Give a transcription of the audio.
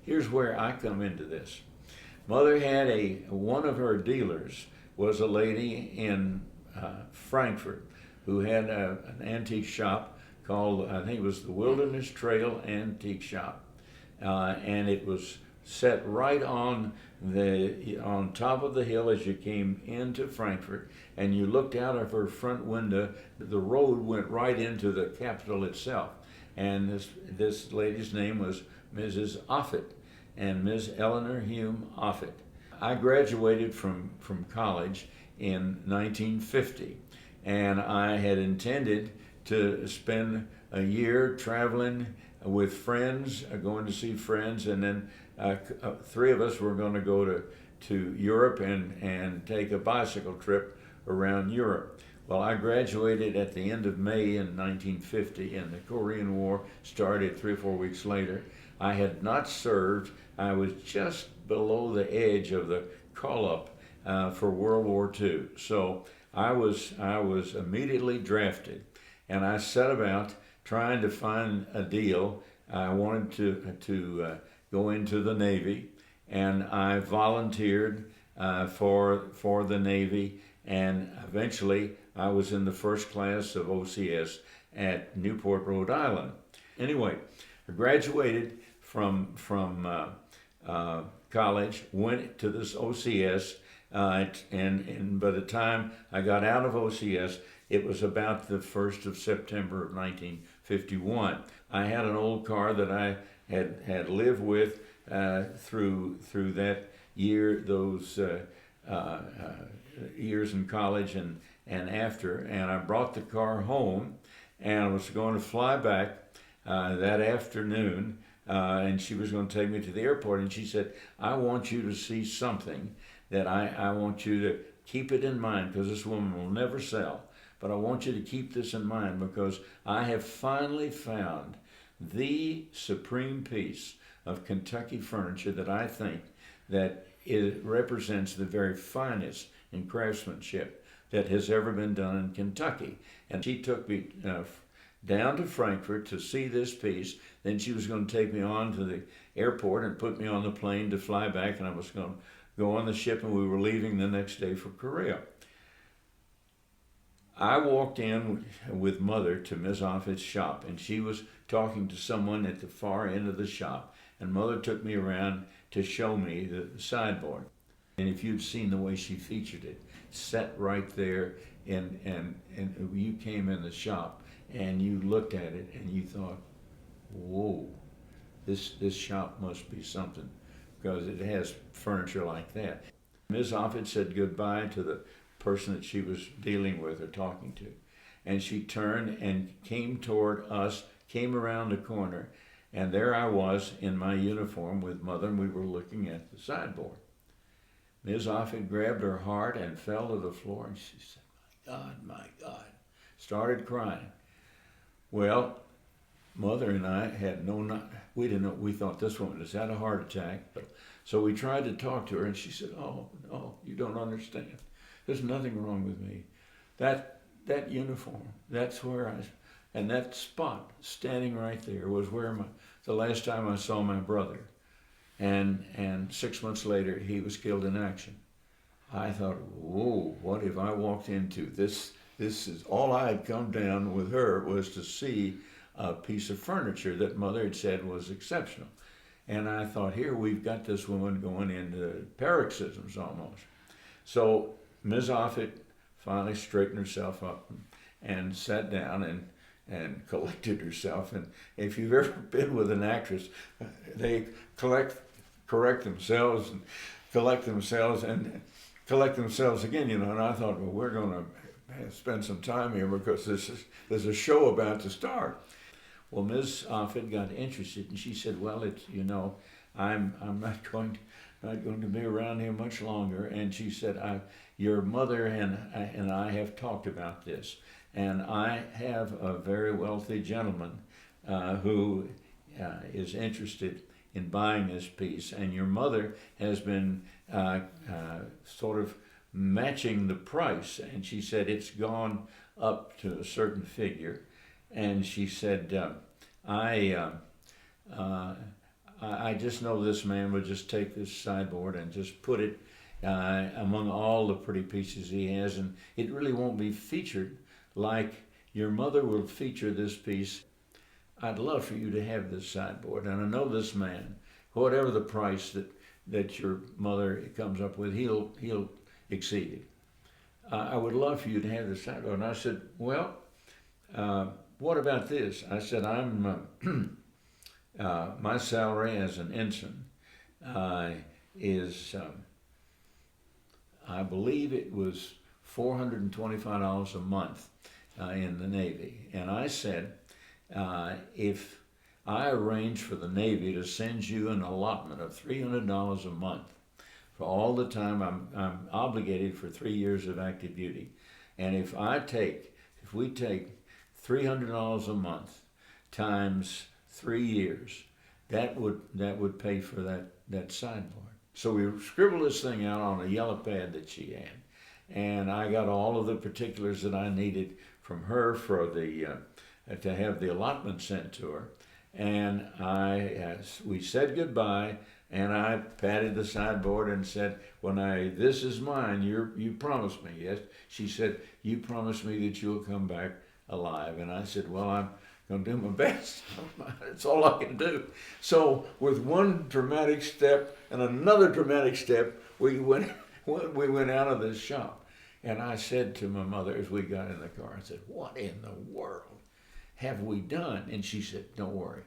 here's where I come into this. Mother had one of her dealers was a lady in Frankfurt who had an antique shop called, I think it was the Wilderness Trail Antique Shop. And it was set right on top of the hill as you came into Frankfurt, and you looked out of her front window. The road went right into the Capitol itself, and this lady's name was Mrs. Offutt, and Ms. Eleanor Hume Offutt. I graduated from college in 1950, and I had intended to spend a year traveling with friends, going to see friends, and then three of us were going to go to Europe and take a bicycle trip around Europe. Well, I graduated at the end of May in 1950, and the Korean War started 3 or 4 weeks later. I had not served. I was just below the edge of the call-up for World War II. So I was immediately drafted, and I set about trying to find a deal. I wanted to go into the Navy, and I volunteered for the Navy, and eventually I was in the first class of OCS at Newport, Rhode Island. Anyway, I graduated from college, went to this OCS, and by the time I got out of OCS, it was about the 1st of September of 1951. I had an old car that I had lived with through that year, those years in college and after, and I brought the car home, and I was going to fly back that afternoon, and she was going to take me to the airport, and she said, I want you to see something that I want you to keep it in mind, because this woman will never sell. But I want you to keep this in mind, because I have finally found the supreme piece of Kentucky furniture that I think that it represents the very finest in craftsmanship that has ever been done in Kentucky. And she took me down to Frankfurt to see this piece. Then she was going to take me on to the airport and put me on the plane to fly back, and I was going to go on the ship, and we were leaving the next day for Korea. I walked in with Mother to Miss Offutt's shop, and she was talking to someone at the far end of the shop, and Mother took me around to show me the sideboard. And if you'd seen the way she featured it, set right there, and you came in the shop and you looked at it and you thought, whoa, this shop must be something, because it has furniture like that. Ms. Offutt said goodbye to the person that she was dealing with or talking to, and she turned and came toward us, came around the corner, and there I was in my uniform with Mother, and we were looking at the sideboard. Ms. Offutt grabbed her heart and fell to the floor, and she said, my God, started crying. Well, Mother and I had we didn't know, we thought this woman has had a heart attack. So we tried to talk to her, and she said, oh, you don't understand. There's nothing wrong with me. That uniform, that's where and that spot standing right there was where the last time I saw my brother. And 6 months later, he was killed in action. I thought, whoa, what if I walked into this? This is all I had come down with her was to see a piece of furniture that Mother had said was exceptional. And I thought, here we've got this woman going into paroxysms almost. So Ms. Offutt finally straightened herself up and sat down and collected herself. And if you've ever been with an actress, they correct themselves and collect themselves again, And I thought, well, we're going to spend some time here because there's a show about to start. Well, Ms. Offutt got interested, and she said, well, I'm not going to be around here much longer. And she said, your mother and I have talked about this, and I have a very wealthy gentleman who is interested in buying this piece, and your mother has been sort of matching the price, and she said it's gone up to a certain figure, and she said I I just know this man would just take this sideboard and just put it among all the pretty pieces he has, and it really won't be featured like your mother will feature this piece. I'd love for you to have this sideboard, and I know this man, whatever the price that your mother comes up with, he'll exceed it. I would love for you to have this sideboard. And I said, well, what about this? I said, my salary as an ensign is, I believe it was $425 a month in the Navy. And I said, if I arrange for the Navy to send you an allotment of $300 a month for all the time I'm obligated for 3 years of active duty, and if we take $300 a month times 3 years, that would pay for that sideboard. So we scribbled this thing out on a yellow pad that she had, and I got all of the particulars that I needed from her for to have the allotment sent to her. And we said goodbye, and I patted the sideboard and said, this is mine, you promised me, yes? She said, you promised me that you'll come back alive. And I said, well, I'm going to do my best. That's all I can do. So with one dramatic step and another dramatic step, we went out of this shop. And I said to my mother as we got in the car, I said, what in the world have we done? And she said, don't worry.